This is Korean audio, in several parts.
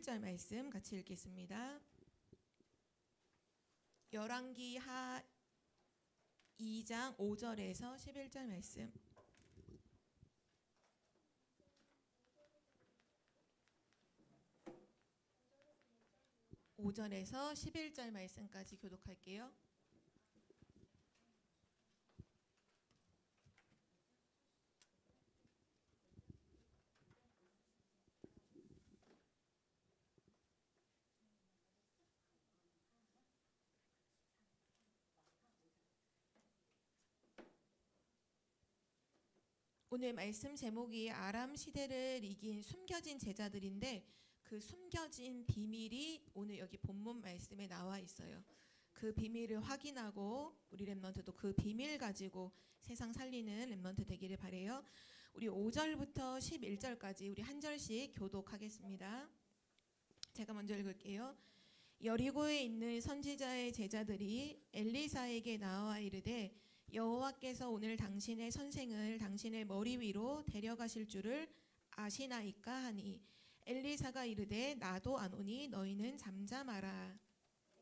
11절 말씀 같이 읽겠습니다. 열왕기 하 2장 5절에서 11절 말씀. 5절에서 11절 말씀까지 교독할게요. 오늘 말씀 제목이 아람 시대를 이긴 숨겨진 제자들인데 그 숨겨진 비밀이 오늘 여기 본문 말씀에 나와 있어요. 그 비밀을 확인하고 우리 렘넌트도 그 비밀 가지고 세상 살리는 렘넌트 되기를 바래요. 우리 5절부터 11절까지 우리 한 절씩 교독하겠습니다. 제가 먼저 읽을게요. 여리고에 있는 선지자의 제자들이 엘리사에게 나와 이르되 여호와께서 오늘 당신의 선생을 당신의 머리 위로 데려가실 줄을 아시나이까 하니 엘리사가 이르되 나도 아노니 너희는 잠잠하라.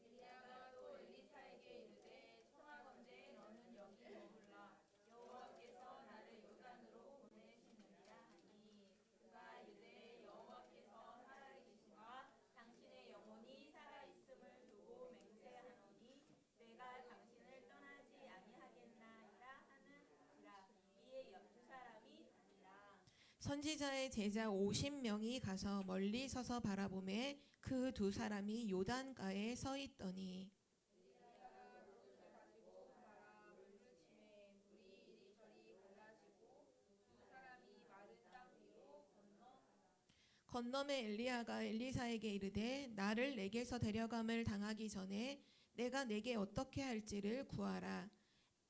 엘리야가 또 엘리사에게 이르되 청하건대 너는 여기 머물라 여호와께서 나를 요단으로 보내시느니라 하니 그가 이르되 여호와께서 살아계시와 당신의 영혼이 살아있음을 두고 맹세하노니 내가 당신을 떠나지 아니하겠나이다 하는지라. 이에 두 사람이 가니라. 선지자의 제자 50명이 가서 멀리 서서 바라보매 그 두 사람이 요단가에 서 있더니 엘리야가 그릇을 가지고 가라 물을 치매 물이 이리저리 갈라지고 두 사람이 마른 땅 위로 건너매 엘리야가 엘리사에게 이르되 나를 내게서 데려감을 당하기 전에 내가 내게 어떻게 할지를 구하라.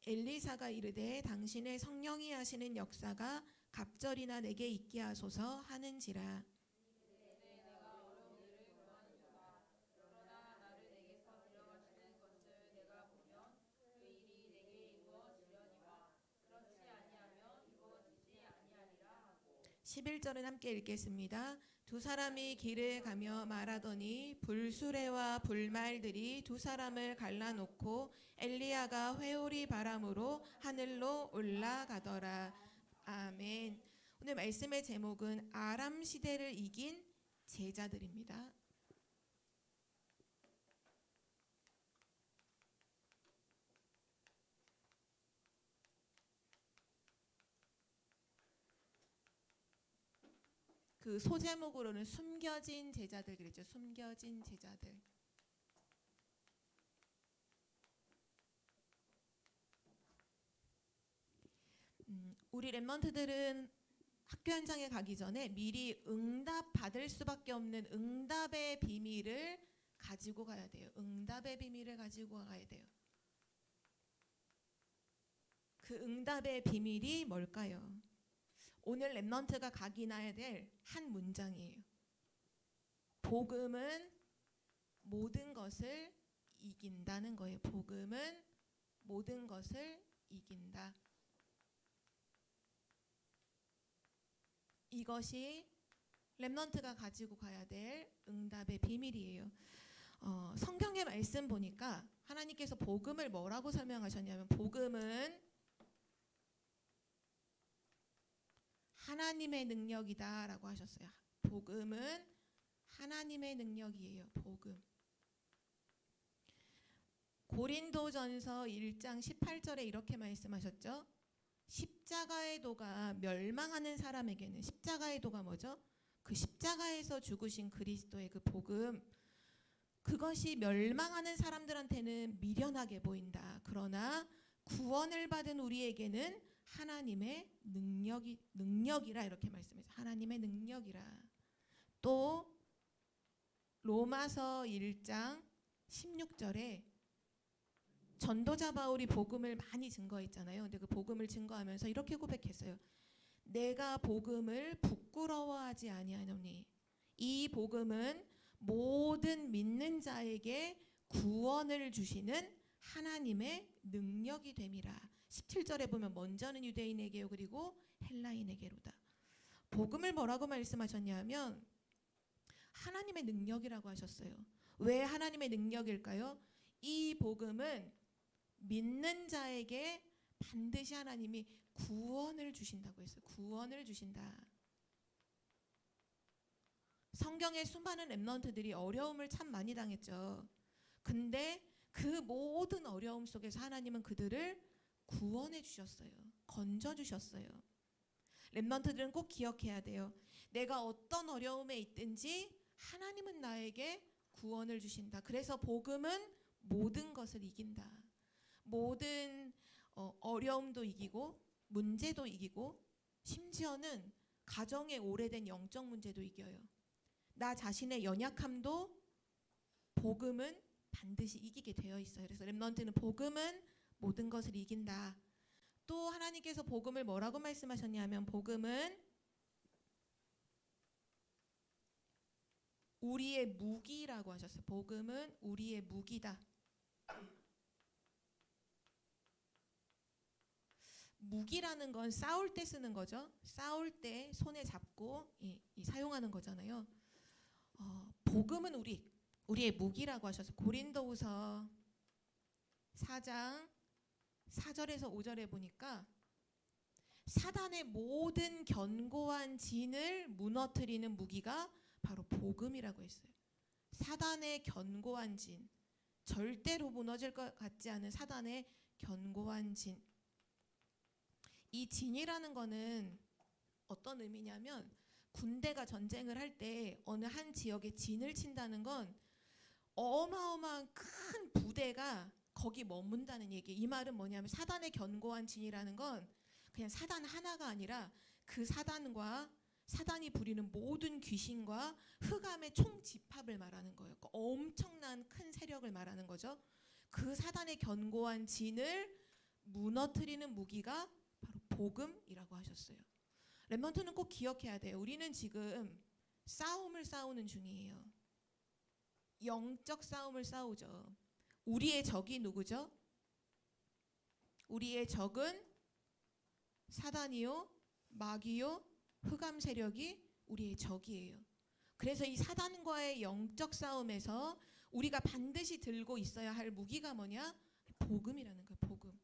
엘리사가 이르되 당신의 성령이 하시는 역사가 갑절이나 내게 있게 하소서 하는지라. 내가 어려운 일을 구하는 자다. 그러나 나를 내게서 데려가시는 것을 내가 보면 그 일이 내게 이루어지려니와 그렇지 아니하면 이루어지지 아니하리라 하고. 11절은 함께 읽겠습니다. 두 사람이 길을 가며 말하더니 불수레와 불말들이 두 사람을 갈라놓고 엘리야가 회오리 바람으로 하늘로 올라가더라. 아멘. 오늘 말씀의 제목은 아람 시대를 이긴 제자들입니다. 그 소제목으로는 숨겨진 제자들 그랬죠. 숨겨진 제자들. 우리 렘넌트들은 학교 현장에 가기 전에 미리 응답 받을 수밖에 없는 응답의 비밀을 가지고 가야 돼요. 응답의 비밀을 가지고 가야 돼요. 그 응답의 비밀이 뭘까요? 오늘 렘넌트가 각인해야 될 한 문장이에요. 복음은 모든 것을 이긴다는 거예요. 복음은 모든 것을 이긴다. 이것이 렘넌트가 가지고 가야 될 응답의 비밀이에요. 성경의 말씀 보니까 하나님께서 복음을 뭐라고 설명하셨냐면 복음은 하나님의 능력이다 라고 하셨어요. 복음은 하나님의 능력이에요. 복음. 고린도전서 1장 18절에 이렇게 말씀하셨죠. 십자가의 도가 멸망하는 사람에게는 십자가의 도가 뭐죠? 그 십자가에서 죽으신 그리스도의 그 복음, 그것이 멸망하는 사람들한테는 미련하게 보인다. 그러나 구원을 받은 우리에게는 하나님의 능력이라 이렇게 말씀해서 하나님의 능력이라. 또 로마서 1장 16절에 전도자 바울이 복음을 많이 증거했잖아요. 근데 그 복음을 증거하면서 이렇게 고백했어요. 내가 복음을 부끄러워하지 아니하노니 이 복음은 모든 믿는 자에게 구원을 주시는 하나님의 능력이 됨이라. 17절에 보면 먼저는 유대인에게요 그리고 헬라인에게로다. 복음을 뭐라고 말씀하셨냐면 하나님의 능력이라고 하셨어요. 왜 하나님의 능력일까요? 이 복음은 믿는 자에게 반드시 하나님이 구원을 주신다고 했어요. 구원을 주신다. 성경의 수많은 렘넌트들이 어려움을 참 많이 당했죠. 근데 그 모든 어려움 속에서 하나님은 그들을 구원해 주셨어요. 건져 주셨어요. 렘넌트들은 꼭 기억해야 돼요. 내가 어떤 어려움에 있든지 하나님은 나에게 구원을 주신다. 그래서 복음은 모든 것을 이긴다. 모든 어려움도 이기고 문제도 이기고 심지어는 가정의 오래된 영적 문제도 이겨요. 나 자신의 연약함도 복음은 반드시 이기게 되어 있어요. 그래서 렘넌트는 복음은 모든 것을 이긴다. 또 하나님께서 복음을 뭐라고 말씀하셨냐면 복음은 우리의 무기라고 하셨어요. 복음은 우리의 무기다. 무기라는 건 싸울 때 쓰는 거죠. 싸울 때 손에 잡고 사용하는 거잖아요. 복음은 우리의 무기라고 하셔서 고린도후서 4장 4절에서 5절에 보니까 사단의 모든 견고한 진을 무너뜨리는 무기가 바로 복음이라고 했어요. 사단의 견고한 진, 절대로 무너질 것 같지 않은 사단의 견고한 진. 이 진이라는 거는 어떤 의미냐면 군대가 전쟁을 할 때 어느 한 지역에 진을 친다는 건 어마어마한 큰 부대가 거기 머문다는 얘기. 이 말은 뭐냐면 사단의 견고한 진이라는 건 그냥 사단 하나가 아니라 그 사단과 사단이 부리는 모든 귀신과 흑암의 총집합을 말하는 거예요. 그러니까 엄청난 큰 세력을 말하는 거죠. 그 사단의 견고한 진을 무너뜨리는 무기가 바로 복음이라고 하셨어요. 렘넌트는 꼭 기억해야 돼요. 우리는 지금 싸움을 싸우는 중이에요. 영적 싸움을 싸우죠. 우리의 적이 누구죠? 우리의 적은 사단이요, 마귀요, 흑암 세력이 우리의 적이에요. 그래서 이 사단과의 영적 싸움에서 우리가 반드시 들고 있어야 할 무기가 뭐냐? 복음이라는 거예요. 복음.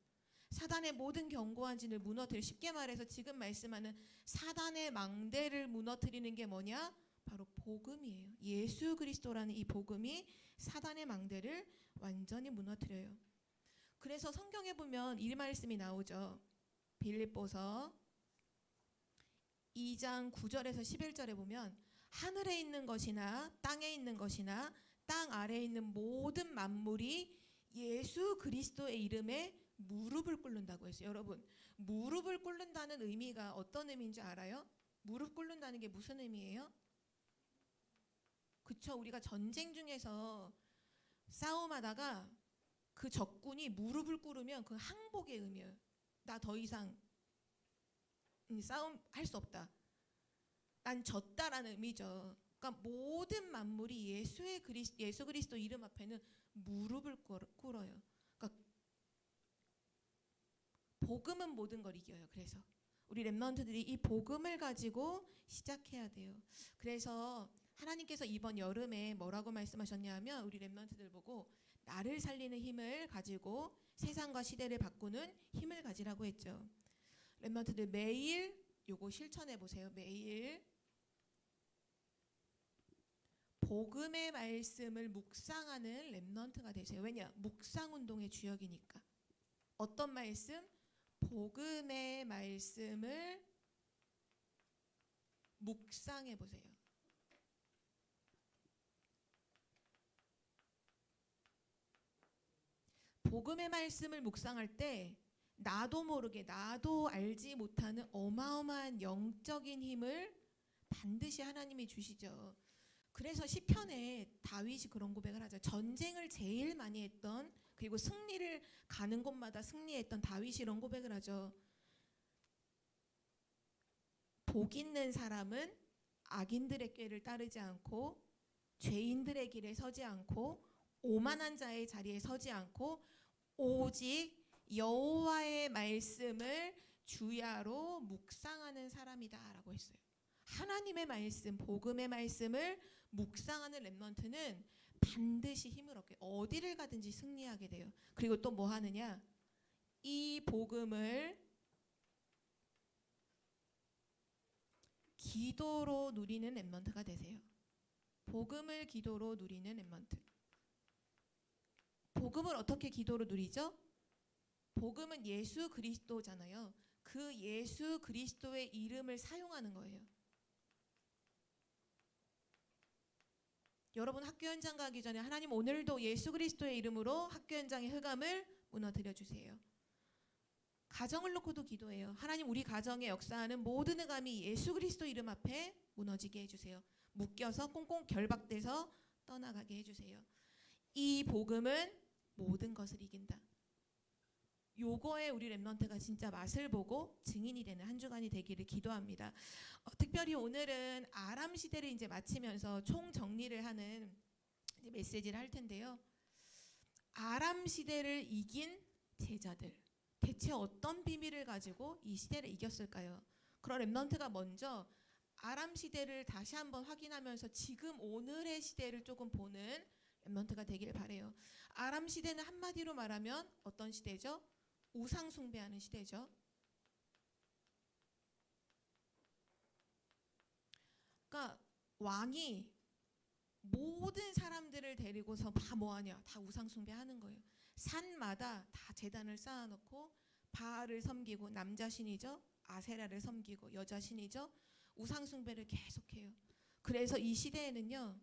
사단의 모든 견고한 진을 무너뜨려, 쉽게 말해서 지금 말씀하는 사단의 망대를 무너뜨리는 게 뭐냐? 바로 복음이에요. 예수 그리스도라는 이 복음이 사단의 망대를 완전히 무너뜨려요. 그래서 성경에 보면 이 말씀이 나오죠. 빌립보서 2장 9절에서 11절에 보면 하늘에 있는 것이나 땅에 있는 것이나 땅 아래에 있는 모든 만물이 예수 그리스도의 이름에 무릎을 꿇는다고 했어요. 여러분, 무릎을 꿇는다는 의미가 어떤 의미인지 알아요? 무릎 꿇는다는 게 무슨 의미예요? 그쵸? 우리가 전쟁 중에서 싸움하다가 그 적군이 무릎을 꿇으면 그 항복의 의미예요. 나 더 이상 싸움 할 수 없다. 난 졌다라는 의미죠. 그러니까 모든 만물이 예수 그리스도 이름 앞에는 무릎을 꿇어요. 그러니까 복음은 모든 걸 이겨요. 그래서 우리 렘넌트들이 이 복음을 가지고 시작해야 돼요. 그래서 하나님께서 이번 여름에 뭐라고 말씀하셨냐면 우리 렘넌트들 보고 나를 살리는 힘을 가지고 세상과 시대를 바꾸는 힘을 가지라고 했죠. 렘넌트들 매일 요거 실천해 보세요. 매일 복음의 말씀을 묵상하는 렘넌트가 되세요. 왜냐? 묵상 운동의 주역이니까. 어떤 말씀? 복음의 말씀을 묵상해 보세요. 복음의 말씀을 묵상할 때 나도 모르게, 나도 알지 못하는 어마어마한 영적인 힘을 반드시 하나님이 주시죠. 그래서 시편에 다윗이 그런 고백을 하죠. 전쟁을 제일 많이 했던, 그리고 승리를 가는 곳마다 승리했던 다윗이 이런 고백을 하죠. 복 있는 사람은 악인들의 꾀를 따르지 않고 죄인들의 길에 서지 않고 오만한 자의 자리에 서지 않고 오직 여호와의 말씀을 주야로 묵상하는 사람이다 라고 했어요. 하나님의 말씀, 복음의 말씀을 묵상하는 렘넌트는 반드시 힘을 얻게, 어디를 가든지 승리하게 돼요. 그리고 또 뭐 하느냐? 이 복음을 기도로 누리는 렘넌트가 되세요. 복음을 기도로 누리는 렘넌트. 복음을 어떻게 기도로 누리죠? 복음은 예수 그리스도잖아요. 그 예수 그리스도의 이름을 사용하는 거예요. 여러분 학교 현장 가기 전에 하나님 오늘도 예수 그리스도의 이름으로 학교 현장의 흑암을 무너뜨려 주세요. 가정을 놓고도 기도해요. 하나님 우리 가정에 역사하는 모든 흑암이 예수 그리스도 이름 앞에 무너지게 해주세요. 묶여서 꽁꽁 결박돼서 떠나가게 해주세요. 이 복음은 모든 것을 이긴다. 요거에 우리 렘넌트가 진짜 맛을 보고 증인이 되는 한 주간이 되기를 기도합니다. 특별히 오늘은 아람 시대를 이제 마치면서 총 정리를 하는 이제 메시지를 할 텐데요. 아람 시대를 이긴 제자들, 대체 어떤 비밀을 가지고 이 시대를 이겼을까요? 그런 렘넌트가 먼저 아람 시대를 다시 한번 확인하면서 지금 오늘의 시대를 조금 보는 렘넌트가 되길 바래요. 아람 시대는 한마디로 말하면 어떤 시대죠? 우상 숭배하는 시대죠. 그러니까 왕이 모든 사람들을 데리고서 다 뭐하냐? 다 우상 숭배하는 거예요. 산마다 다 제단을 쌓아놓고 바알을 섬기고, 남자 신이죠, 아세라를 섬기고, 여자 신이죠, 우상 숭배를 계속해요. 그래서 이 시대에는요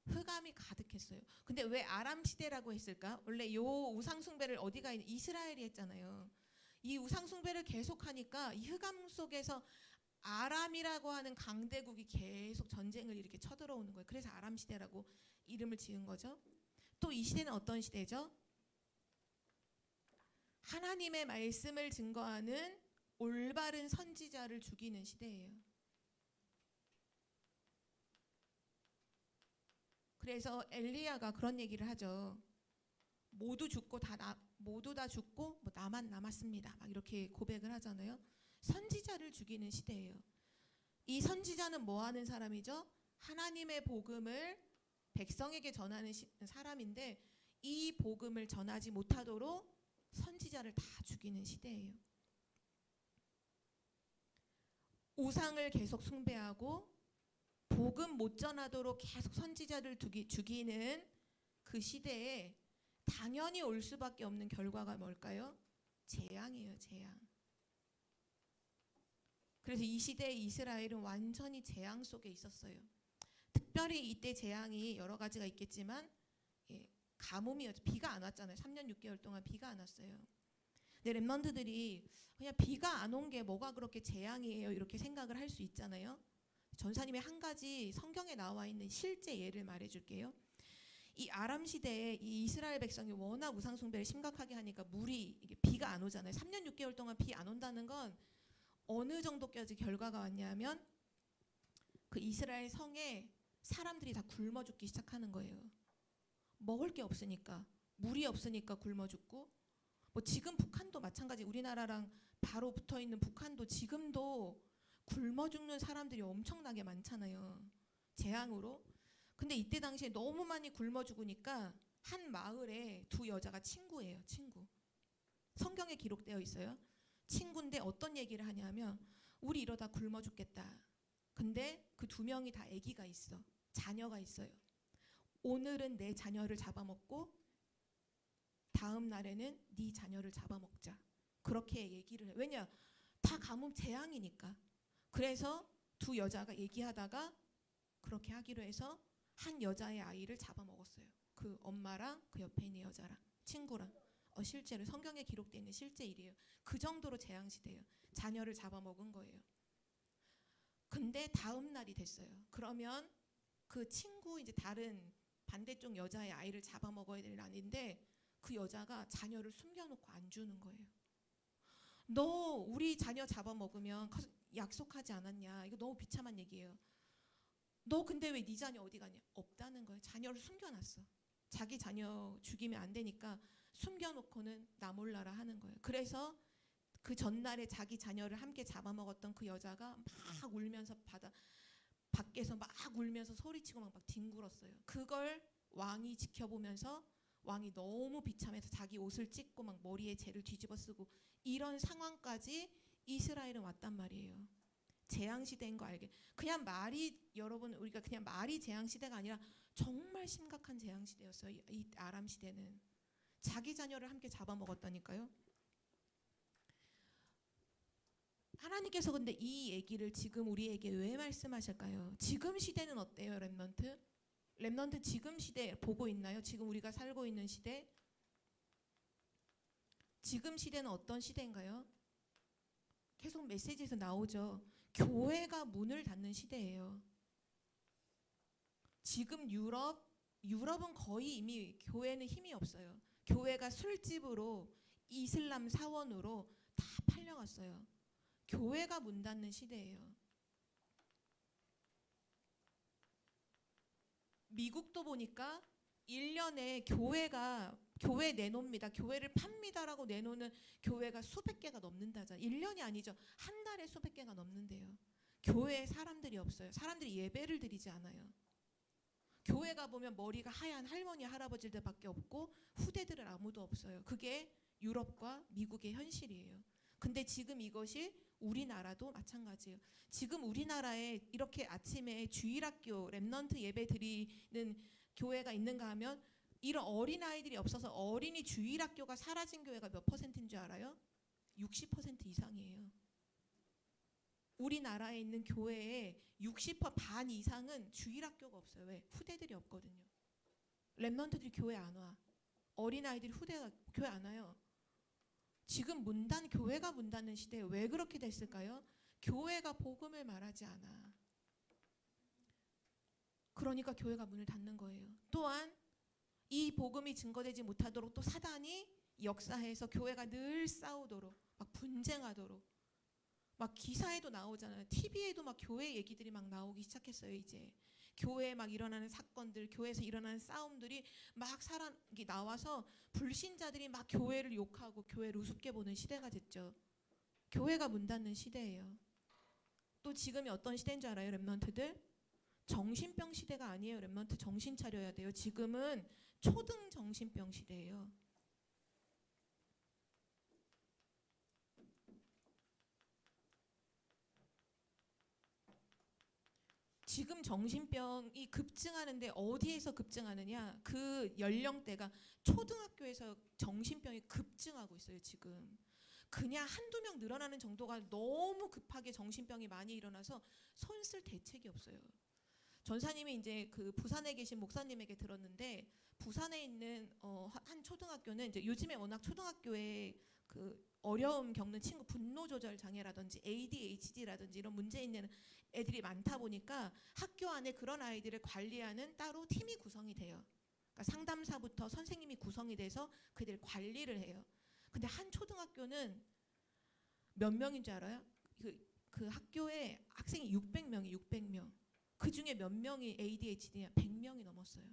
흑암이 가득했어요. 근데 왜 아람 시대라고 했을까? 원래 요 우상 숭배를 어디가 있는 이스라엘이 했잖아요. 이 우상 숭배를 계속하니까 이 흑암 속에서 아람이라고 하는 강대국이 계속 전쟁을 이렇게 쳐들어오는 거예요. 그래서 아람 시대라고 이름을 지은 거죠. 또 이 시대는 어떤 시대죠? 하나님의 말씀을 증거하는 올바른 선지자를 죽이는 시대예요. 그래서 엘리야가 그런 얘기를 하죠. 모두 다 죽고 뭐 나만 남았습니다. 막 이렇게 고백을 하잖아요. 선지자를 죽이는 시대예요. 이 선지자는 뭐 하는 사람이죠? 하나님의 복음을 백성에게 전하는 사람인데, 이 복음을 전하지 못하도록 선지자를 다 죽이는 시대예요. 우상을 계속 숭배하고 복음 못 전하도록 계속 선지자를 죽이는 그 시대에 당연히 올 수밖에 없는 결과가 뭘까요? 재앙이에요. 재앙. 그래서 이 시대의 이스라엘은 완전히 재앙 속에 있었어요. 특별히 이때 재앙이 여러 가지가 있겠지만 가뭄이었죠. 비가 안 왔잖아요. 3년 6개월 동안 비가 안 왔어요. 근데 렘넌트들이 그냥 비가 안 온 게 뭐가 그렇게 재앙이에요 이렇게 생각을 할 수 있잖아요. 전사님의 한 가지 성경에 나와 있는 실제 예를 말해줄게요. 이 아람 시대에 이 이스라엘 백성이 워낙 우상 숭배를 심각하게 하니까 이게 비가 안 오잖아요. 3년 6개월 동안 비 안 온다는 건 어느 정도까지 결과가 왔냐면 그 이스라엘 성에 사람들이 다 굶어 죽기 시작하는 거예요. 먹을 게 없으니까, 물이 없으니까 굶어 죽고, 뭐 지금 북한도 마찬가지, 우리나라랑 바로 붙어 있는 북한도 지금도 굶어 죽는 사람들이 엄청나게 많잖아요. 재앙으로. 근데 이때 당시에 너무 많이 굶어 죽으니까 한 마을에 두 여자가 친구예요. 친구. 성경에 기록되어 있어요. 친구인데 어떤 얘기를 하냐면, 우리 이러다 굶어 죽겠다. 근데 그 두 명이 다 아기가 있어. 자녀가 있어요. 오늘은 내 자녀를 잡아먹고 다음 날에는 네 자녀를 잡아먹자. 그렇게 얘기를 해요. 왜냐? 다 가뭄 재앙이니까. 그래서 두 여자가 얘기하다가 그렇게 하기로 해서 한 여자의 아이를 잡아먹었어요. 그 엄마랑 그 옆에 있는 여자랑 친구랑. 실제로 성경에 기록되어 있는 실제 일이에요. 그 정도로 재앙시대예요. 자녀를 잡아먹은 거예요. 근데 다음 날이 됐어요. 그러면 그 친구 이제 다른 반대쪽 여자의 아이를 잡아먹어야 될 날인데, 그 여자가 자녀를 숨겨놓고 안 주는 거예요. 너 우리 자녀 잡아먹으면 약속하지 않았냐. 이거 너무 비참한 얘기예요. 너 근데 왜 네 자녀 어디 가냐. 없다는 거예요. 자녀를 숨겨놨어. 자기 자녀 죽이면 안 되니까 숨겨놓고는 나 몰라라 하는 거예요. 그래서 그 전날에 자기 자녀를 함께 잡아먹었던 그 여자가 막 울면서 밖에서 막 울면서 소리치고 막 뒹굴었어요. 그걸 왕이 지켜보면서 왕이 너무 비참해서 자기 옷을 찢고 막 머리에 재를 뒤집어 쓰고 이런 상황까지 이스라엘은 왔단 말이에요. 재앙 시대인 거 알게. 그냥 말이 여러분 우리가 그냥 말이 재앙 시대가 아니라 정말 심각한 재앙 시대였어요. 이 아람 시대는 자기 자녀를 함께 잡아먹었다니까요. 하나님께서 근데 이 얘기를 지금 우리에게 왜 말씀하실까요? 지금 시대는 어때요, 렘넌트? 렘넌트 지금 시대 보고 있나요? 지금 우리가 살고 있는 시대? 지금 시대는 어떤 시대인가요? 계속 메시지에서 나오죠. 교회가 문을 닫는 시대예요. 지금 유럽은 거의 이미 교회는 힘이 없어요. 교회가 술집으로 이슬람 사원으로 다 팔려갔어요. 교회가 문 닫는 시대예요. 미국도 보니까 1년에 교회 내놓습니다. 교회를 팝니다라고 내놓는 교회가 수백 개가 넘는다잖아요. 1년이 아니죠. 한 달에 수백 개가 넘는데요. 교회에 사람들이 없어요. 사람들이 예배를 드리지 않아요. 교회 가보면 머리가 하얀 할머니 할아버지들밖에 없고 후대들은 아무도 없어요. 그게 유럽과 미국의 현실이에요. 근데 지금 이것이 우리나라도 마찬가지예요. 지금 우리나라에 이렇게 아침에 주일학교 렘넌트 예배 드리는 교회가 있는가 하면 이런 어린아이들이 없어서 어린이 주일학교가 사라진 교회가 몇 퍼센트인 줄 알아요? 60% 이상이에요. 우리나라에 있는 교회의 60% 반 이상은 주일학교가 없어요. 왜? 후대들이 없거든요. 렘넌트들이 교회 안 와. 어린아이들이 후대가 교회 안 와요. 지금 교회가 문 닫는 시대에 왜 그렇게 됐을까요? 교회가 복음을 말하지 않아. 그러니까 교회가 문을 닫는 거예요. 또한 이 복음이 증거되지 못하도록 또 사단이 역사해서 교회가 늘 싸우도록 막 분쟁하도록 막 기사에도 나오잖아요. TV에도 막 교회 얘기들이 막 나오기 시작했어요. 이제 교회에 막 일어나는 사건들, 교회에서 일어나는 싸움들이 막 나와서 불신자들이 막 교회를 욕하고 교회를 우습게 보는 시대가 됐죠. 교회가 문 닫는 시대예요. 또 지금이 어떤 시대인 줄 알아요, 렘넌트들? 정신병 시대가 아니에요. 렘넌트 정신 차려야 돼요. 지금은 초등 정신병 시대예요. 지금 정신병이 급증하는데 어디에서 급증하느냐? 그 연령대가 초등학교에서 정신병이 급증하고 있어요. 지금. 그냥 한두 명 늘어나는 정도가 너무 급하게 정신병이 많이 일어나서 손 쓸 대책이 없어요. 전사님이 이제 그 부산에 계신 목사님에게 들었는데 부산에 있는 한 초등학교는 이제 요즘에 워낙 초등학교에 그 어려움 겪는 친구 분노 조절 장애라든지 ADHD라든지 이런 문제 있는 애들이 많다 보니까 학교 안에 그런 아이들을 관리하는 따로 팀이 구성이 돼요. 그러니까 상담사부터 선생님이 구성이 돼서 그들 관리를 해요. 근데 한 초등학교는 몇 명인 줄 알아요? 그 학교에 학생이 600명. 그 중에 몇 명이 ADHD냐? 100명이 넘었어요.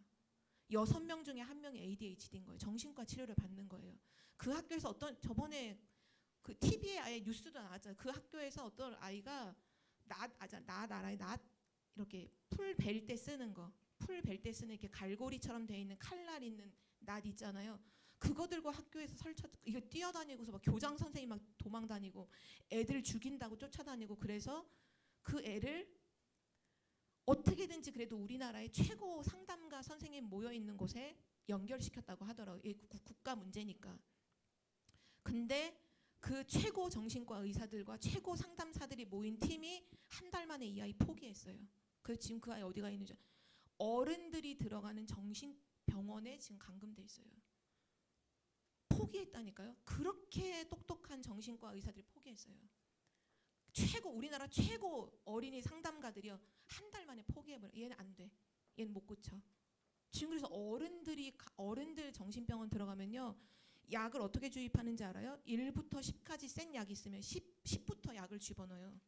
6명 중에 1명이 ADHD인 거예요. 정신과 치료를 받는 거예요. 그 학교에서 저번에 그 TV에 아예 뉴스도 나왔잖아요. 그 학교에서 어떤 아이가 나라에 이렇게 풀 벨 때 쓰는 거, 풀 벨 때 쓰는 이렇게 갈고리처럼 돼 있는 칼날 있는 낫 있잖아요. 그거 들고 학교에서 이거 뛰어다니고서 막 교장 선생님 막 도망 다니고 애들 죽인다고 쫓아다니고 그래서 그 애를 어떻게든지 그래도 우리나라의 최고 상담가 선생님 모여 있는 곳에 연결시켰다고 하더라고요. 이게 국가 문제니까. 근데 그 최고 정신과 의사들과 최고 상담사들이 모인 팀이 한 달 만에 이 아이 포기했어요. 그래서 지금 그 아이 어디가 있는지 어른들이 들어가는 정신병원에 지금 감금돼 있어요. 포기했다니까요. 그렇게 똑똑한 정신과 의사들이 포기했어요. 우리나라 최고 어린이 상담가들이요. 한 달 만에 포기해버려. 얘는 안 돼. 얘는 못 고쳐. 지금 그래서 어른들 정신병원 들어가면요. 약을 어떻게 주입하는지 알아요? 1부터 10까지 센 약이 있으면 10부터 약을 집어넣어요.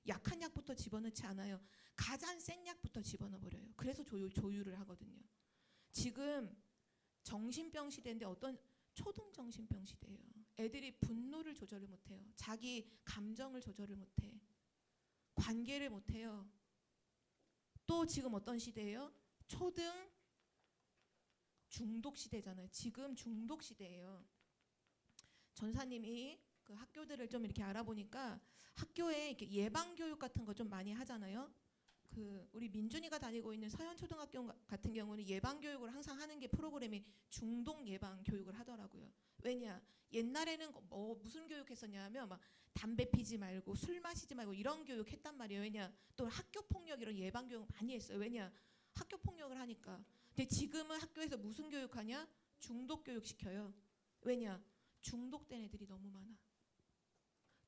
약한 약부터 집어넣지 않아요. 가장 센 약부터 집어넣어버려요. 그래서 조율을 하거든요. 지금 정신병 시대인데 어떤 초등 정신병 시대예요. 애들이 분노를 조절을 못해요. 자기 감정을 조절을 못해. 관계를 못해요. 또 지금 어떤 시대예요? 초등 중독 시대잖아요. 지금 중독 시대예요. 전사님이 그 학교들을 좀 이렇게 알아보니까 학교에 이렇게 예방 교육 같은 거 좀 많이 하잖아요. 그 우리 민준이가 다니고 있는 서현초등학교 같은 경우는 예방 교육을 항상 하는 게 프로그램이 중독 예방 교육을 하더라고요. 왜냐? 옛날에는 무슨 교육했었냐면 막 담배 피지 말고 술 마시지 말고 이런 교육했단 말이에요. 왜냐? 또 학교 폭력 이런 예방 교육 많이 했어요. 왜냐? 학교 폭력을 하니까. 근데 지금은 학교에서 무슨 교육하냐? 중독 교육 시켜요. 왜냐? 중독된 애들이 너무 많아.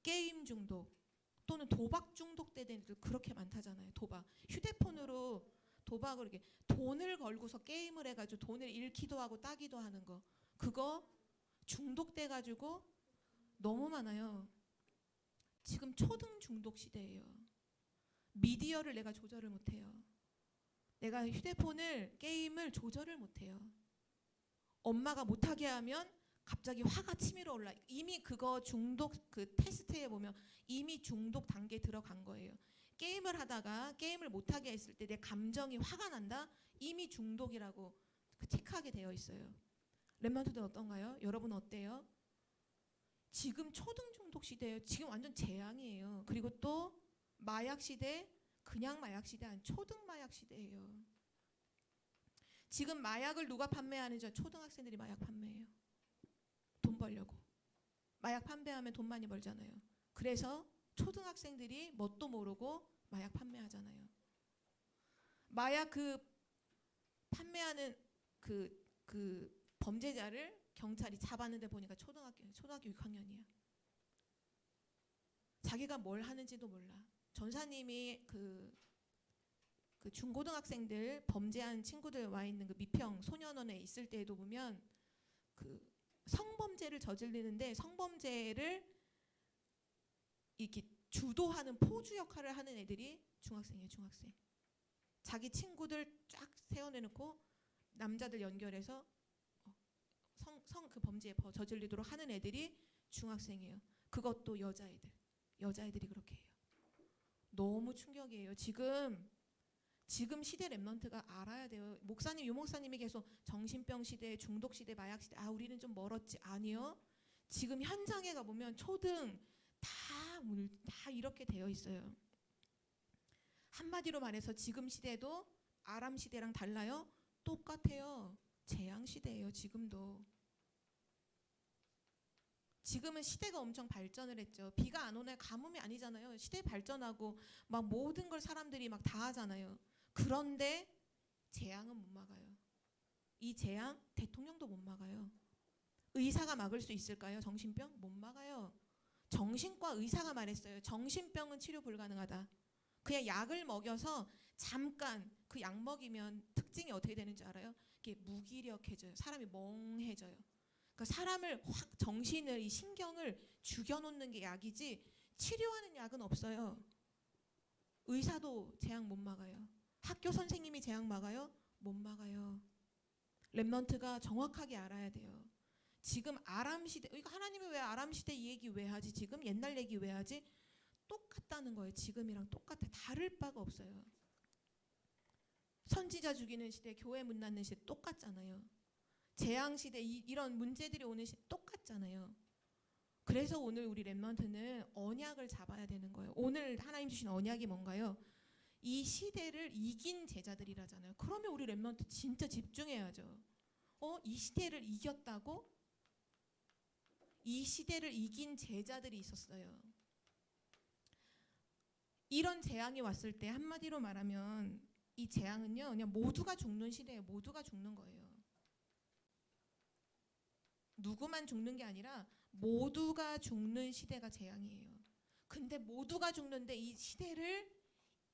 게임 중독 또는 도박 중독된 애들 그렇게 많다잖아요. 도박. 휴대폰으로 도박을 이렇게 돈을 걸고서 게임을 해가지고 돈을 잃기도 하고 따기도 하는 거. 그거 중독돼가지고 너무 많아요. 지금 초등 중독 시대예요. 미디어를 내가 조절을 못해요. 내가 휴대폰을 게임을 조절을 못해요. 엄마가 못하게 하면 갑자기 화가 치밀어 올라. 이미 그거 중독 그 테스트에 보면 이미 중독 단계에 들어간 거예요. 게임을 하다가 게임을 못하게 했을 때 내 감정이 화가 난다? 이미 중독이라고 체크하게 되어 있어요. 랩런트들 어떤가요? 여러분 어때요? 지금 초등 중독 시대예요. 지금 완전 재앙이에요. 그리고 또 마약 시대, 그냥 마약 시대 아니 초등 마약 시대예요. 지금 마약을 누가 판매하는지 초등학생들이 마약 판매해요. 돈 벌려고. 마약 판매하면 돈 많이 벌잖아요. 그래서 초등학생들이 뭣도 모르고 마약 판매하잖아요. 마약 그 판매하는 그 범죄자를 경찰이 잡았는데 보니까 초등학교 6학년이야. 자기가 뭘 하는지도 몰라. 전사님이 그 중고등학생들 범죄한 친구들 와 있는 그 미평 소년원에 있을 때에도 보면 그 성범죄를 저지르는데 성범죄를 이렇게 주도하는 포주 역할을 하는 애들이 중학생이에요. 중학생. 자기 친구들 쫙 세워내놓고 남자들 연결해서 그 범죄에 저질리도록 하는 애들이 중학생이에요. 그것도 여자애들이 그렇게 해요. 너무 충격이에요. 지금 시대 랩런트가 알아야 돼요. 목사님, 유목사님이 계속 정신병 시대, 중독 시대, 마약 시대, 우리는 좀 멀었지. 아니요. 지금 현장에 가보면 초등 다 이렇게 되어 있어요. 한마디로 말해서 지금 시대도 아람 시대랑 달라요? 똑같아요. 재앙 시대예요. 지금도. 지금은 시대가 엄청 발전을 했죠. 비가 안 오나요? 가뭄이 아니잖아요. 시대 발전하고 막 모든 걸 사람들이 막 다 하잖아요. 그런데 재앙은 못 막아요. 이 재앙 대통령도 못 막아요. 의사가 막을 수 있을까요? 정신병? 못 막아요. 정신과 의사가 말했어요. 정신병은 치료 불가능하다. 그냥 약을 먹여서 잠깐 그 약 먹이면 특징이 어떻게 되는지 알아요? 이게 무기력해져요. 사람이 멍해져요. 그러니까 사람을 확 정신을 이 신경을 죽여놓는 게 약이지 치료하는 약은 없어요. 의사도 재앙 못 막아요. 학교 선생님이 재앙 막아요? 못 막아요. 랩런트가 정확하게 알아야 돼요. 지금 아람 시대, 하나님이 왜 아람 시대 이 얘기 왜 하지? 지금 옛날 얘기 왜 하지? 똑같다는 거예요. 지금이랑 똑같아. 다를 바가 없어요. 선지자 죽이는 시대, 교회 문 닫는 시대 똑같잖아요. 재앙 시대 이런 문제들이 오는 시대 똑같잖아요. 그래서 오늘 우리 랩런트는 언약을 잡아야 되는 거예요. 오늘 하나님 주신 언약이 뭔가요? 이 시대를 이긴 제자들이라잖아요. 그러면 우리 랩런트 진짜 집중해야죠. 이 시대를 이겼다고? 이 시대를 이긴 제자들이 있었어요. 이런 재앙이 왔을 때 한마디로 말하면 이 재앙은요, 그냥 모두가 죽는 시대예요. 모두가 죽는 거예요. 누구만 죽는 게 아니라 모두가 죽는 시대가 재앙이에요. 근데 모두가 죽는데 이 시대를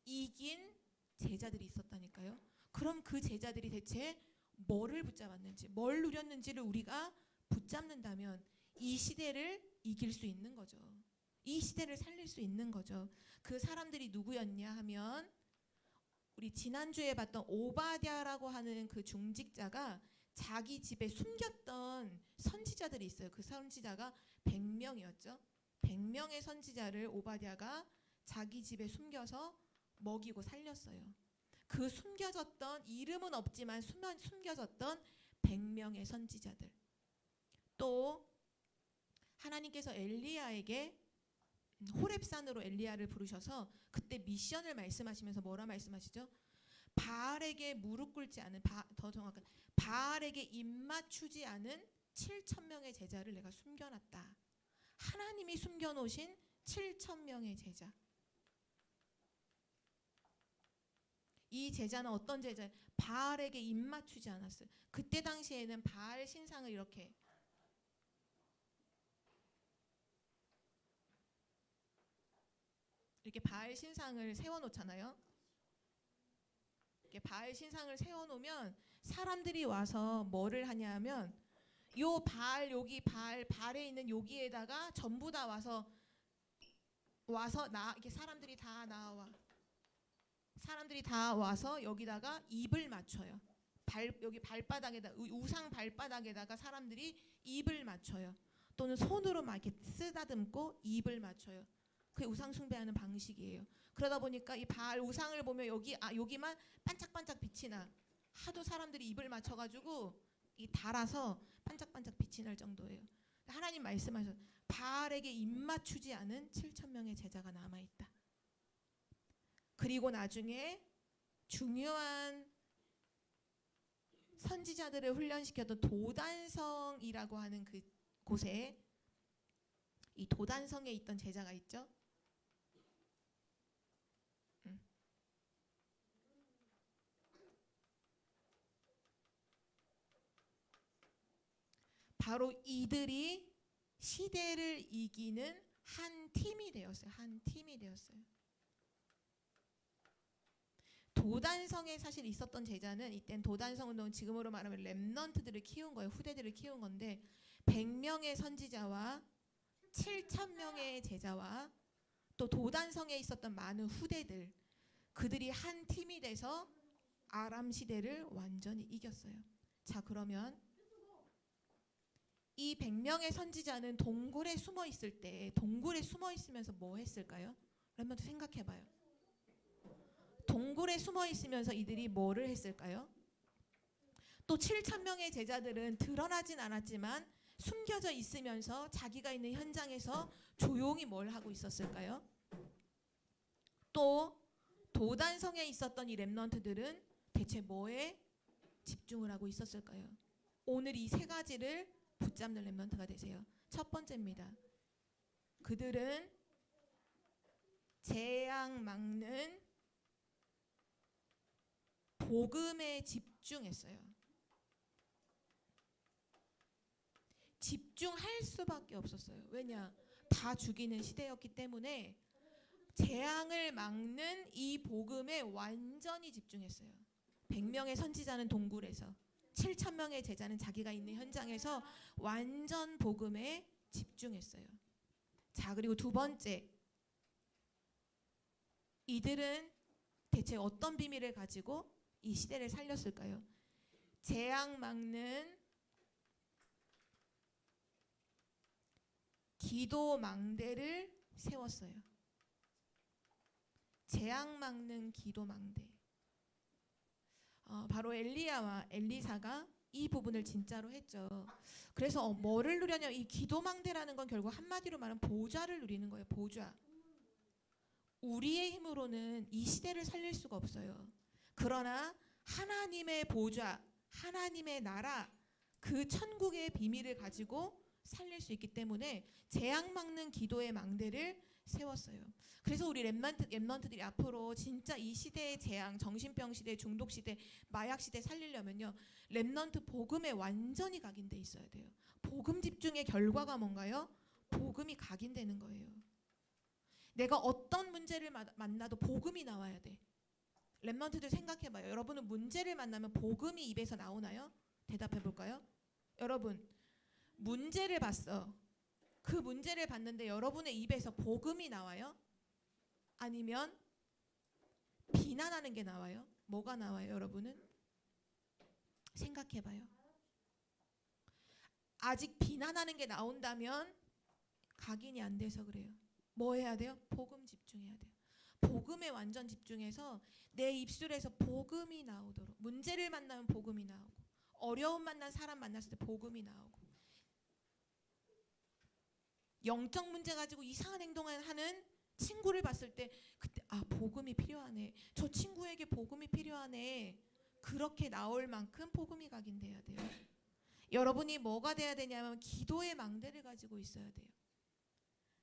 이긴 제자들이 있었다니까요. 그럼 그 제자들이 대체 뭐를 붙잡았는지, 뭘 누렸는지를 우리가 붙잡는다면 이 시대를 이길 수 있는 거죠. 이 시대를 살릴 수 있는 거죠. 그 사람들이 누구였냐 하면 우리 지난주에 봤던 오바댜라고 하는 그 중직자가 자기 집에 숨겼던 선지자들이 있어요. 그 선지자가 100명이었죠. 100명의 선지자를 오바댜가 자기 집에 숨겨서 먹이고 살렸어요. 그 숨겨졌던, 이름은 없지만 숨겨졌던 100명의 선지자들. 또 하나님께서 엘리야에게 호렙산으로 엘리야를 부르셔서 그때 미션을 말씀하시면서 뭐라 말씀하시죠? 바알에게 무릎 꿇지 않은, 더 정확한, 바알에게 입맞추지 않은 7,000명의 제자를 내가 숨겨놨다. 하나님이 숨겨놓으신 7,000명의 제자. 이 제자는 어떤 제자예요? 바알에게 입맞추지 않았어요. 그때 당시에는 바알 신상을 이렇게 바알 신상을 세워놓잖아요. 이렇게 바알 신상을 세워놓으면 사람들이 와서 뭐를 하냐면 요 바알, 여기 바알에 있는 여기에다가 전부 다 와서 이렇게 사람들이 다 와서 여기다가 입을 맞춰요. 여기 발바닥에다, 우상 발바닥에다가 사람들이 입을 맞춰요. 또는 손으로 막 이렇게 쓰다듬고 입을 맞춰요. 그게 우상 숭배하는 방식이에요. 그러다 보니까 이 바알 우상을 보면 여기만 반짝반짝 빛이 나. 하도 사람들이 입을 맞춰가지고 이 달아서 반짝반짝 빛이 날 정도예요. 하나님 말씀하셔서 바알에게 입 맞추지 않은 7,000명의 제자가 남아있다. 그리고 나중에 중요한 선지자들을 훈련시켰던 도단성이라고 하는 그 곳에 이 도단성에 있던 제자가 있죠. 바로 이들이 시대를 이기는 한 팀이 되었어요. 한 팀이 되었어요. 도단성에 사실 있었던 제자는, 이땐 도단성은 지금으로 말하면 렘넌트들을 키운 거예요. 후대들을 키운 건데 100명의 선지자와 7,000명의 제자와 또 도단성에 있었던 많은 후대들, 그들이 한 팀이 돼서 아람 시대를 완전히 이겼어요. 자, 그러면 이 100명의 선지자는 동굴에 숨어 있을 때, 동굴에 숨어 있으면서 뭐 했을까요? 한번 생각해봐요. 동굴에 숨어 있으면서 이들이 뭐를 했을까요? 또 7,000명의 제자들은 드러나진 않았지만 숨겨져 있으면서 자기가 있는 현장에서 조용히 뭘 하고 있었을까요? 또 도단성에 있었던 이 렘넌트들은 대체 뭐에 집중을 하고 있었을까요? 오늘 이 세 가지를 붙잡는 렘넌트가 되세요. 첫 번째입니다. 그들은 재앙 막는 복음에 집중했어요. 집중할 수밖에 없었어요. 왜냐? 다 죽이는 시대였기 때문에 재앙을 막는 이 복음에 완전히 집중했어요. 100명의 선지자는 동굴에서, 7,000명의 제자는 자기가 있는 현장에서 완전 복음에 집중했어요. 자, 그리고 두 번째, 이들은 대체 어떤 비밀을 가지고 이 시대를 살렸을까요? 재앙 막는 기도 망대를 세웠어요. 재앙 막는 기도 망대. 바로 엘리야와 엘리사가 이 부분을 진짜로 했죠. 그래서 뭐를 누려냐, 이 기도망대라는 건 결국 한마디로 말하면 보좌를 누리는 거예요. 보좌. 우리의 힘으로는 이 시대를 살릴 수가 없어요. 그러나 하나님의 보좌, 하나님의 나라, 그 천국의 비밀을 가지고 살릴 수 있기 때문에 재앙 막는 기도의 망대를 세웠어요. 그래서 우리 렘넌트들이 앞으로 진짜 이 시대의 재앙, 정신병 시대, 중독 시대, 마약 시대 살리려면요, 렘넌트 복음에 완전히 각인돼 있어야 돼요. 복음 집중의 결과가 뭔가요? 복음이 각인되는 거예요. 내가 어떤 문제를 만나도 복음이 나와야 돼. 렘넌트들 생각해봐요. 여러분은 문제를 만나면 복음이 입에서 나오나요? 대답해볼까요? 여러분, 문제를 봤어. 그 문제를 봤는데 여러분의 입에서 복음이 나와요? 아니면 비난하는 게 나와요? 뭐가 나와요, 여러분은? 생각해봐요. 아직 비난하는 게 나온다면 각인이 안 돼서 그래요. 뭐 해야 돼요? 복음 집중해야 돼요. 복음에 완전 집중해서 내 입술에서 복음이 나오도록, 문제를 만나면 복음이 나오고, 어려움 만난 사람 만났을 때 복음이 나오고, 영적 문제 가지고 이상한 행동을 하는 친구를 봤을 때 그때 복음이 필요하네, 저 친구에게 복음이 필요하네, 그렇게 나올 만큼 복음이 각인돼야 돼요. 여러분이 뭐가 돼야 되냐면 기도의 망대를 가지고 있어야 돼요.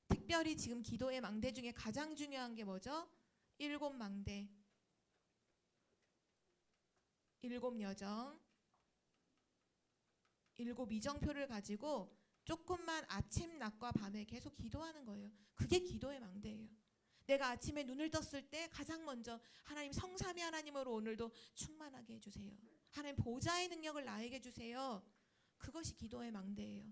특별히 지금 기도의 망대 중에 가장 중요한 게 뭐죠? 7 망대, 7 여정, 7 이정표를 가지고 조금만 아침, 낮과 밤에 계속 기도하는 거예요. 그게 기도의 망대예요. 내가 아침에 눈을 떴을 때 가장 먼저 하나님, 성삼위 하나님으로 오늘도 충만하게 해주세요. 하나님, 보좌의 능력을 나에게 주세요. 그것이 기도의 망대예요.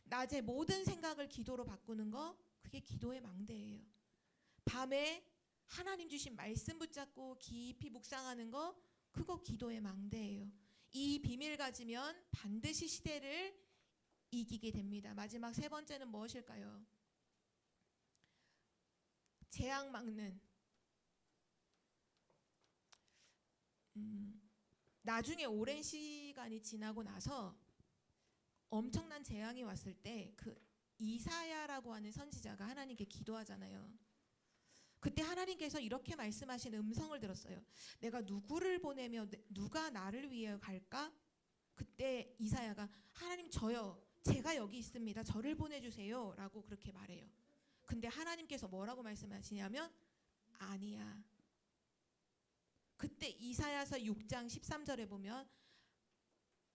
낮에 모든 생각을 기도로 바꾸는 거, 그게 기도의 망대예요. 밤에 하나님 주신 말씀 붙잡고 깊이 묵상하는 거, 그거 기도의 망대예요. 이 비밀 가지면 반드시 시대를 이기게 됩니다. 마지막 3번째는 무엇일까요? 재앙 막는. 나중에 오랜 시간이 지나고 나서 엄청난 재앙이 왔을 때 그 이사야라고 하는 선지자가 하나님께 기도하잖아요. 그때 하나님께서 이렇게 말씀하신 음성을 들었어요. 내가 누구를 보내며 누가 나를 위해 갈까? 그때 이사야가 하나님, 저요, 제가 여기 있습니다, 저를 보내주세요 라고 그렇게 말해요. 근데 하나님께서 뭐라고 말씀하시냐면 아니야. 그때 이사야서 6장 13절에 보면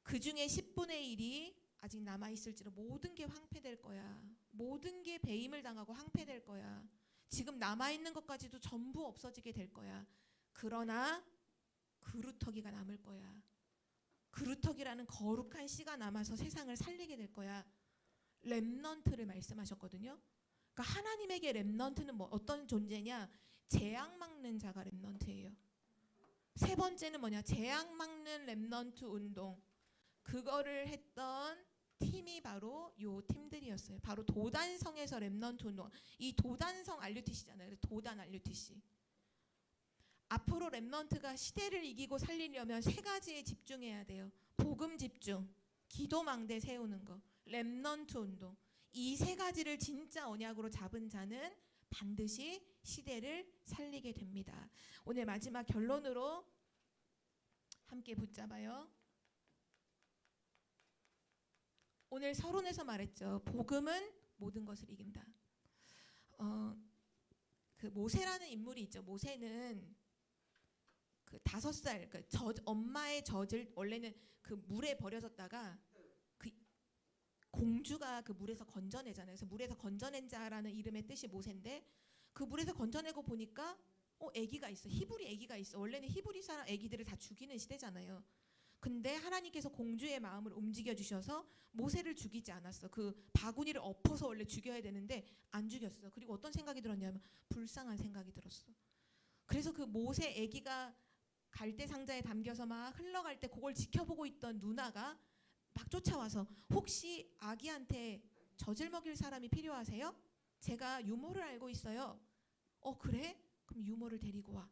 그 중에 10분의 1이 아직 남아있을지라 모든 게 황폐될 거야. 모든 게 배임을 당하고 황폐될 거야. 지금 남아있는 것까지도 전부 없어지게 될 거야. 그러나 그루터기가 남을 거야. 그루터기라는 거룩한 씨가 남아서 세상을 살리게 될 거야. 렘넌트를 말씀하셨거든요. 그러니까 하나님에게 렘넌트는 어떤 존재냐? 재앙 막는 자가 렘넌트예요. 3번째는 뭐냐? 재앙 막는 렘넌트 운동. 그거를 했던 팀이 바로 요 팀들이었어요. 바로 도단성에서 렘넌트 운동. 이 도단성 RUTC잖아요. 도단 RUTC. 앞으로 렘넌트가 시대를 이기고 살리려면 3가지에 집중해야 돼요. 복음 집중, 기도 망대 세우는 거, 렘넌트 운동. 이 3가지를 진짜 언약으로 잡은 자는 반드시 시대를 살리게 됩니다. 오늘 마지막 결론으로 함께 붙잡아요. 오늘 서론에서 말했죠. 복음은 모든 것을 이긴다. 그 모세라는 인물이 있죠. 모세는 그 5살, 그 엄마의 젖을 원래는 그 물에 버려졌다가 그 공주가 그 물에서 건져내잖아요. 그래서 물에서 건져낸 자라는 이름의 뜻이 모세인데, 그 물에서 건져내고 보니까 아기가 있어. 히브리 아기가 있어. 원래는 히브리 사람 아기들을 다 죽이는 시대잖아요. 근데 하나님께서 공주의 마음을 움직여 주셔서 모세를 죽이지 않았어. 그 바구니를 엎어서 원래 죽여야 되는데 안 죽였어. 그리고 어떤 생각이 들었냐면 불쌍한 생각이 들었어. 그래서 그 모세 아기가 갈대 상자에 담겨서 막 흘러갈 때 그걸 지켜보고 있던 누나가 막 쫓아와서 혹시 아기한테 젖을 먹일 사람이 필요하세요? 제가 유모를 알고 있어요. 그래? 그럼 유모를 데리고 와.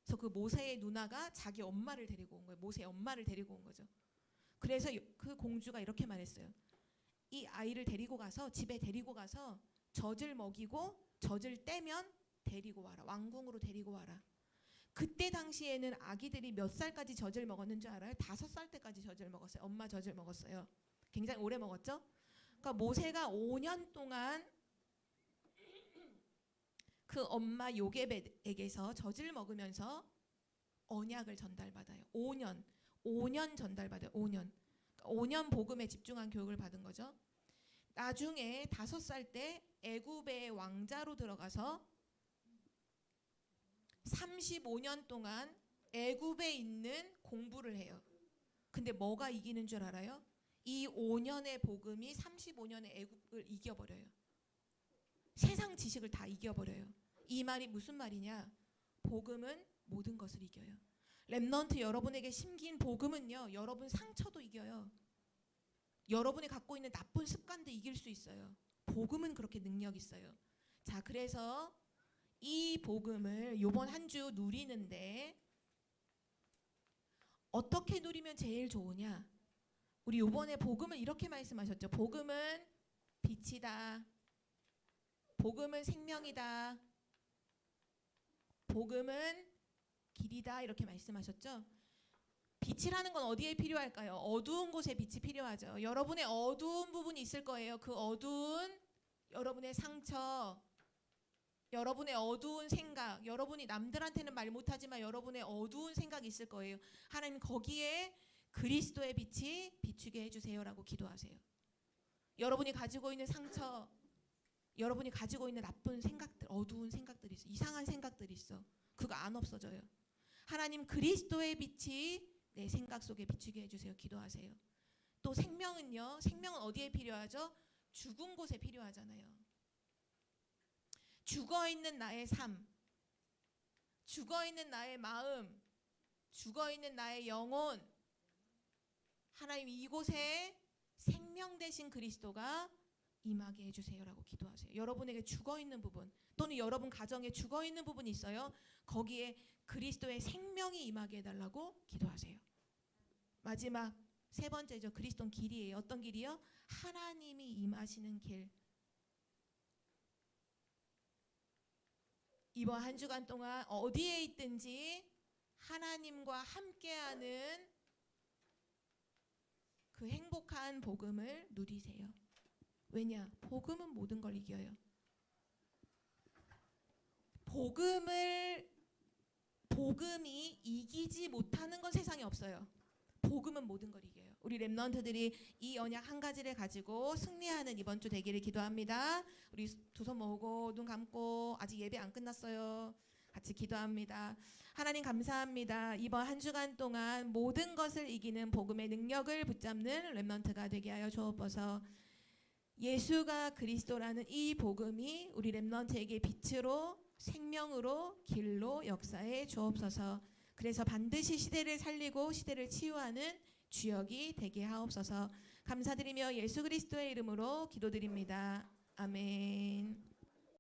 그래서 그 모세의 누나가 자기 엄마를 데리고 온 거예요. 모세의 엄마를 데리고 온 거죠. 그래서 그 공주가 이렇게 말했어요. 이 아이를 데리고 가서 집에 데리고 가서 젖을 먹이고 젖을 떼면 데리고 와라. 왕궁으로 데리고 와라. 그때 당시에는 아기들이 몇 살까지 젖을 먹었는 줄 알아요? 5살 때까지 젖을 먹었어요. 엄마 젖을 먹었어요. 굉장히 오래 먹었죠. 그러니까 모세가 5년 동안 그 엄마 요게벳에게서 젖을 먹으면서 언약을 전달받아요. 5년 전달받아요. 5년. 그러니까 5년 복음에 집중한 교육을 받은 거죠. 나중에 5살 때 애굽의 왕자로 들어가서 35년 동안 애굽에 있는 공부를 해요. 근데 뭐가 이기는 줄 알아요? 이 5년의 복음이 35년의 애굽을 이겨버려요. 세상 지식을 다 이겨버려요. 이 말이 무슨 말이냐? 복음은 모든 것을 이겨요. 렘넌트 여러분에게 심긴 복음은요, 여러분 상처도 이겨요. 여러분이 갖고 있는 나쁜 습관도 이길 수 있어요. 복음은 그렇게 능력 있어요. 자, 그래서 이 복음을 요번 한 주 누리는데 어떻게 누리면 제일 좋으냐? 우리 요번에 복음을 이렇게 말씀하셨죠. 복음은 빛이다. 복음은 생명이다. 복음은 길이다. 이렇게 말씀하셨죠. 빛이라는 건 어디에 필요할까요? 어두운 곳에 빛이 필요하죠. 여러분의 어두운 부분이 있을 거예요. 그 어두운 여러분의 상처, 여러분의 어두운 생각, 여러분이 남들한테는 말 못하지만 여러분의 어두운 생각이 있을 거예요. 하나님 거기에 그리스도의 빛이 비추게 해주세요라고 기도하세요. 여러분이 가지고 있는 상처, 여러분이 가지고 있는 나쁜 생각들, 어두운 생각들이 있어, 이상한 생각들이 있어. 그거 안 없어져요. 하나님 그리스도의 빛이 내 생각 속에 비추게 해주세요. 기도하세요. 또 생명은요, 생명은 어디에 필요하죠? 죽은 곳에 필요하잖아요. 죽어있는 나의 삶, 죽어있는 나의 마음, 죽어있는 나의 영혼, 하나님 이곳에 생명 되신 그리스도가 임하게 해주세요라고 기도하세요. 여러분에게 죽어있는 부분 또는 여러분 가정에 죽어있는 부분이 있어요. 거기에 그리스도의 생명이 임하게 해달라고 기도하세요. 마지막 세 번째죠. 그리스도는 길이에요. 어떤 길이요? 하나님이 임하시는 길. 이번 한 주간 동안 어디에 있든지 하나님과 함께하는 그 행복한 복음을 누리세요. 왜냐? 복음은 모든 걸 이겨요. 복음이 이기지 못하는 건 세상에 없어요. 복음은 모든 걸 이겨요. 우리 렘넌트들이 이 언약 한 가지를 가지고 승리하는 이번 주 되기를 기도합니다. 우리 두 손 모으고 눈 감고, 아직 예배 안 끝났어요. 같이 기도합니다. 하나님 감사합니다. 이번 한 주간 동안 모든 것을 이기는 복음의 능력을 붙잡는 렘넌트가 되게 하여 주옵소서. 예수가 그리스도라는 이 복음이 우리 렘넌트에게 빛으로, 생명으로, 길로 역사해 주옵소서. 그래서 반드시 시대를 살리고 시대를 치유하는 주역이 되게 하옵소서. 감사드리며 예수 그리스도의 이름으로 기도드립니다. 아멘.